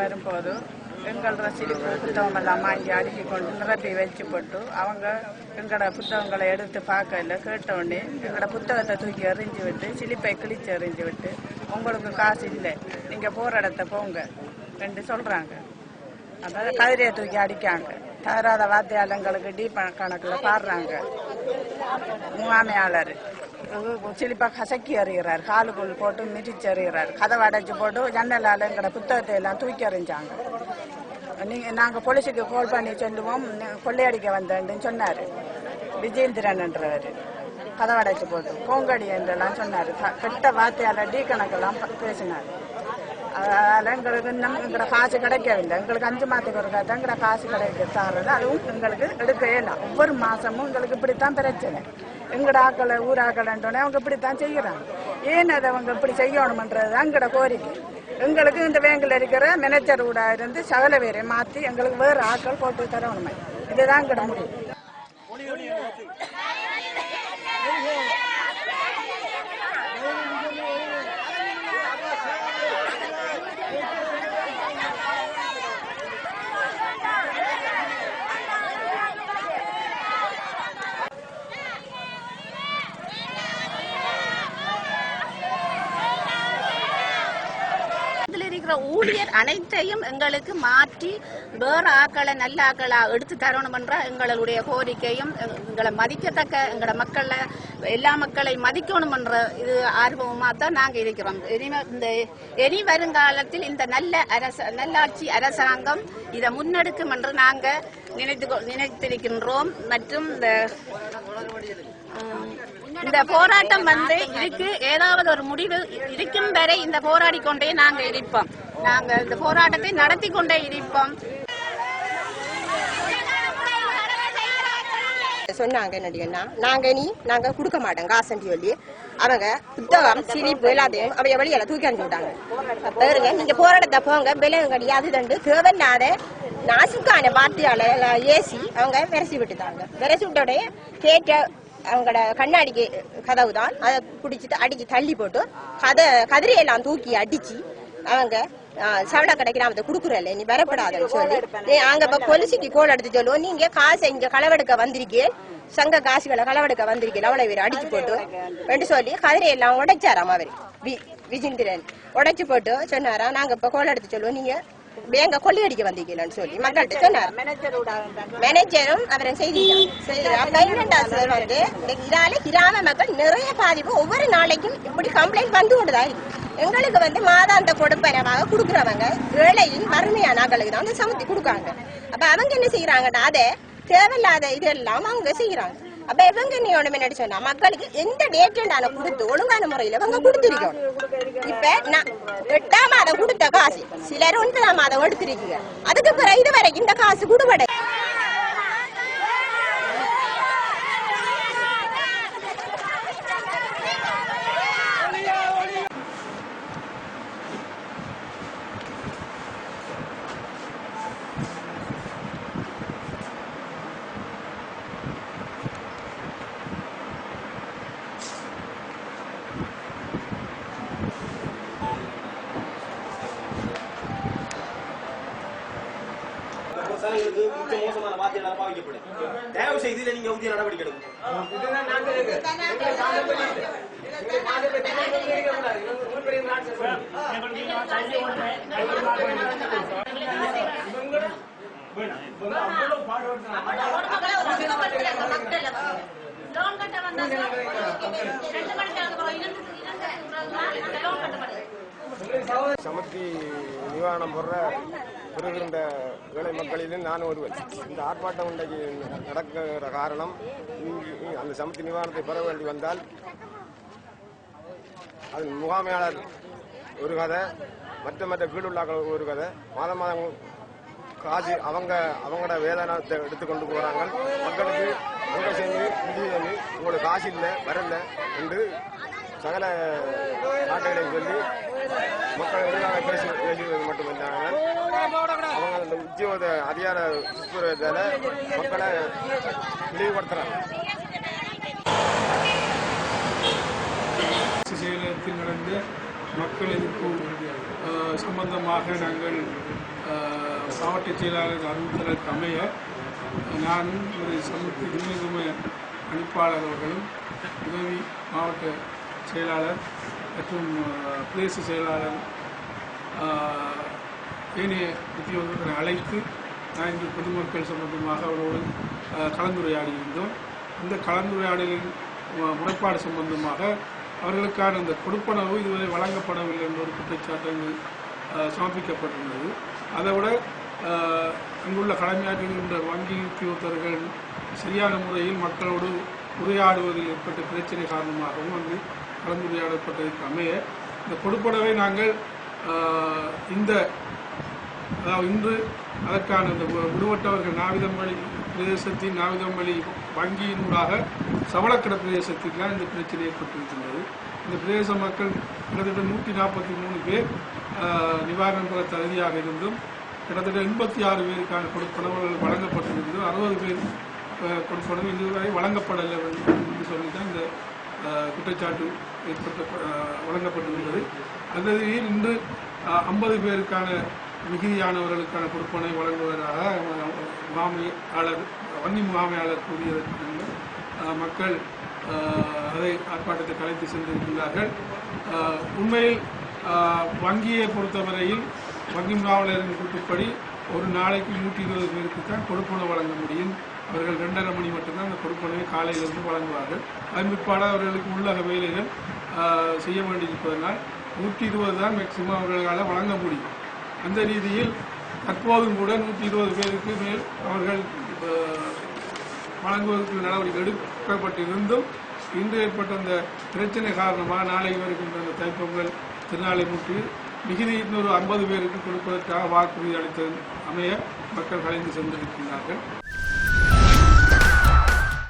வரும்போது எங்களோட சிரிப்பு புத்தகமெல்லாம் வாங்கி அடுக்கி கொண்டு நிரப்பி வச்சு போட்டு அவங்க எங்களோட புத்தகங்களை எடுத்து பார்க்கல கேட்டோடனே எங்களோட புத்தகத்தை தூக்கி எறிஞ்சு விட்டு சிலிப்பை கிழிச்சு எறிஞ்சு விட்டு உங்களுக்கு காசு இல்லை நீங்கள் போகிற இடத்த போங்க என்று சொல்கிறாங்க. அதாவது கதிரையை தூக்கி அடிக்காங்க. தவறாத வாத்தியாளங்களுக்கு டி கணக்கில் பாடுறாங்க. முகாமையாளர் சிலிப்பா கசக்கி எறிகிறார், காலுக்குள் போட்டு மிதிச்சு எறிகிறார், கதவை அடைச்சி போட்டு ஜன்னலால் எங்களோட புத்தகத்தை எல்லாம் தூக்கி எறிஞ்சாங்க. நாங்கள் போலீஸுக்கு கால் பண்ணி சொல்லுவோம் கொள்ளையடிக்க வந்தேன்னு சொன்னார் விஜேந்திரன்ன்றவர். கதவை அடைச்சி போட்டு கோங்கடி என்றெல்லாம் சொன்னார். கெட்ட வார்த்தையால் டி கணக்கெல்லாம் பேசினார். அதனால் எங்களுக்கு இன்னும் எங்களோட காசு கிடைக்கவில்லை. எங்களுக்கு 5 மாதத்துக்கு ஒரு தான் எங்களோட காசு கிடைக்க தர்றது, அதுவும் எங்களுக்கு எடுக்கவே இல்லை. ஒவ்வொரு மாதமும் எங்களுக்கு இப்படித்தான் பிரச்சனை. எங்களோட ஆக்களை ஊராக்கலன்றோன்னே அவங்க இப்படித்தான் செய்கிறாங்க. ஏன் அதை அவங்க இப்படி செய்யணுமன்றது தான் எங்களோட கோரிக்கை. எங்களுக்கு இந்த பேங்கில் இருக்கிற மேனேஜர் கூட இருந்து சகல பேரை மாற்றி எங்களுக்கு வேறு ஆக்கள் போட்டு தரணுமே, இதுதான் எங்களோட முடிவு. ஊழியர் அனைத்தையும் எங்களுக்கு மாற்றி வேற ஆக்களை நல்ல ஆக்களா எடுத்து தரணும் என்ற எங்களுடைய கோரிக்கையும், எங்களை மதிக்கத்தக்க எங்களோட மக்களை எல்லா மக்களையும் மதிக்கணும் என்ற இது ஆர்வமா தான் நாங்கள் இருக்கிறோம். இனி வருங்காலத்தில் இந்த நல்லாட்சி அரசாங்கம் இதை முன்னெடுக்கும் என்று நாங்கள் நினைத்திருக்கின்றோம். மற்றும் இந்த போராட்டம் இதுக்கு ஏதாவது ஒரு முடிவு இருக்கும் வரை இந்த போராடி கொண்டே நாங்க இருப்போம். நாங்க இந்த போராட்டத்தை நடத்தி கொண்டே இருப்போம். சொன்னாங்க என்னடின்னா, நாங்க கொடுக்க மாட்டோம் காசண்டி சொல்லி அவங்க புத்தகம் சிரிப்பு எல்லாத்தையும் அவைய வழியில தூக்கி அனுப்பிவிட்டாங்க. பாருங்க, நீங்க போராட்டத்தை போங்க, விலங்கு கிடையாது தண்டு தேவையில்லாத நாசுக்கான வார்த்தையால ஏசி அவங்க விரசி விட்டுட்டாங்க. விரசி விட்டோடைய கேட்ட அவங்களோட கண்ணாடிக்கு கதவு தான் அதை பிடிச்சிட்டு அடிச்சு தள்ளி போட்டு கதிரையெல்லாம் தூக்கி அடிச்சு அவங்க சவடா கடை கிராமத்தை குடுக்குறல நீ வரப்படாதுன்னு சொல்லி அங்க போலீஸுக்கு கோல் எடுத்து சொல்லுவோம், நீங்க காசை இங்க களவெடுக்க வந்திருக்கே, சங்க காசுகளை களவெடுக்க வந்திருக்கேன் அவ்வளவு பேர் அடிச்சு போட்டு என்று சொல்லி கதிரையெல்லாம் உடைச்சாராம். அவர் விஜேந்திரன் உடைச்சு போட்டு சொன்னாரா, நாங்க இப்ப கோல் எடுத்து சொல்லுவோம், நீங்க பேங்க கொள்ளையடிக்க வந்தீங்கன்னு சொல்லி மக்கள்கிட்ட சொன்னார். மேனேஜரும் அவரை செய்திருக்காங்க. இதால கிராம மக்கள் நிறைய பாதிப்பு ஒவ்வொரு நாளைக்கும் இப்படி கம்ப்ளைண்ட் வந்து கொண்டுதான் எங்களுக்கு மாதாந்த கொடுப்பனவாக கொடுக்குறவங்க ஏழையின் வறுமையான ஆக்களுக்கு தான் வந்து சமத்தி கொடுக்காங்க. அப்ப அவங்க என்ன செய்யறாங்கன்னா அதை தேவையில்லாத இதெல்லாம் அவங்க செய்யறாங்க. அப்ப இவங்க என்ன சொன்னா, மக்களுக்கு எந்த டேட்டான கொடுத்து ஒழுங்கான முறையில இவங்க கொடுத்திருக்கணும். இப்ப நான் 8ஆம் மாதம் கொடுத்த காசு சிலர் 9ஆம் மாதம் எடுத்திருக்கீங்க. அதுக்கு பிறகு இது வரைக்கும் இந்த காசு கொடுபட மோசமான வார்த்தைகளால் பாதிக்கப்படும். தயவு செய்து இதில் நீங்க உரிய நடவடிக்கை எடுக்கணும். சமத்தி நிவாரணம் போடுற பெறுகின்ற ஏழை மக்களிலும் நான் ஒருவன். இந்த ஆர்ப்பாட்டம் இன்றைக்கு நடக்கிற காரணம், அந்த சமத்தி நிவாரணத்தை பெற வேண்டி வந்தால் அது முகாமையாளர் ஒரு கதை, மற்ற கீழுள்ளாக்கள் ஒரு கதை, மாதம் காசு அவங்களோட வேதனத்தை எடுத்துக்கொண்டு போகிறாங்க. மக்களுக்கு அங்கே செஞ்சு முடிவு பண்ணி உங்களுக்கு காசு இல்லை வரல என்று சகல நாட்களை சொல்லி மக்கள் எதிராக பேசுவது மட்டுமில்லாமல் அவங்க அந்த உத்தியோக அதிகார சுற்றுவதால மக்களை இழிவுபடுத்துறாங்க. செயலகத்தில் நடந்த மக்கள் எதிர்ப்பு சம்பந்தமாக நாங்கள் மாவட்ட செயலாளர் அறிவித்ததற்கு அமைய நானும் ஒரு சமூக துணை அணிப்பாளர் அவர்களும் உதவி மாவட்ட செயலாளர் மற்றும் பிரதேச செயலாளர் ஏனைய உத்தியோகர்களை அழைத்து நான் இன்று பொதுமக்கள் சம்பந்தமாக அவரோடு கலந்துரையாடி இருந்தோம். இந்த கலந்துரையாடலின் முறைப்பாடு சம்பந்தமாக அவர்களுக்கான அந்த கொடுப்பனவு இதுவரை வழங்கப்படவில்லை என்ற ஒரு குற்றச்சாட்டு சமர்ப்பிக்கப்பட்டுள்ளது. அதை விட இங்குள்ள கடமையாற்றுகின்ற வங்கி உத்தியோகத்தர்கள் சரியான முறையில் மக்களோடு உரையாடுவதில் ஏற்பட்ட பிரச்சனை காரணமாகவும் அங்கு கலந்துரையாடப்பட்டதற்கு அமைய இந்த கொடுப்பனவை நாங்கள் இன்று அதற்கான இந்த விடுபட்டவர்கள் நாவிதம்பள்ளி பிரதேசத்தின் நாவிதம்பள்ளி வங்கியினூடாக சவளக்கட பிரதேசத்திற்கான இந்த பிரச்சனை ஏற்பட்டிருக்கின்றது. இந்த பிரதேச மக்கள் கிட்டத்தட்ட 143 பேர் நிவாரணம் பெற தகுதியாக இருந்தும் கிட்டத்தட்ட 86 பேருக்கான கொடுப்பனவுகள் வழங்கப்பட்டிருந்தது. 60 பேர் கொடுப்பனவு இதுவரை வழங்கப்படலை என்று சொல்லித்தான் இந்த குற்றச்சாட்டு வழங்கப்பட்டிருந்தது. அந்த இன்று 50 பேருக்கான மிகுதியானவர்களுக்கான கொடுப்பனை வழங்குவதாக வன்னி முகாமையாளர் கூறியதற்கு மக்கள் அதை ஆர்ப்பாட்டத்தை கலைத்து சென்றிருக்கிறார்கள். உண்மையில் வங்கியை பொறுத்தவரையில் வங்கி முகாமையாளரின் கூட்டுப்படி ஒரு நாளைக்கு 120 பேருக்கு தான் கொடுப்பனை வழங்க முடியும். அவர்கள் 2:30 மணி மட்டும்தான் அந்த கொடுப்பனவை காலையிலிருந்து வழங்குவார்கள். அதன் பிற்பாடு அவர்களுக்கு உள்ளக வேலைகள் செய்ய வேண்டியிருப்பதனால் 120 தான் மேக்சிமம் அவர்களால் வழங்க முடியும். அந்த ரீதியில் தற்போதும் கூட 120 பேருக்கு மேல் அவர்கள் வழங்குவதற்கு நடவடிக்கை எடுக்கப்பட்டிருந்தும் இன்று ஏற்பட்ட அந்த பிரச்சனை காரணமாக நாளை வருகின்ற அந்த தைப்பொங்கல் திருநாளை முற்றி மிகுதி இன்னொரு 50 பேருக்கு கொடுப்பதற்காக வாக்குறுதி அளித்தது அமைய மக்கள் கலைந்து சென்றிருக்கிறார்கள்.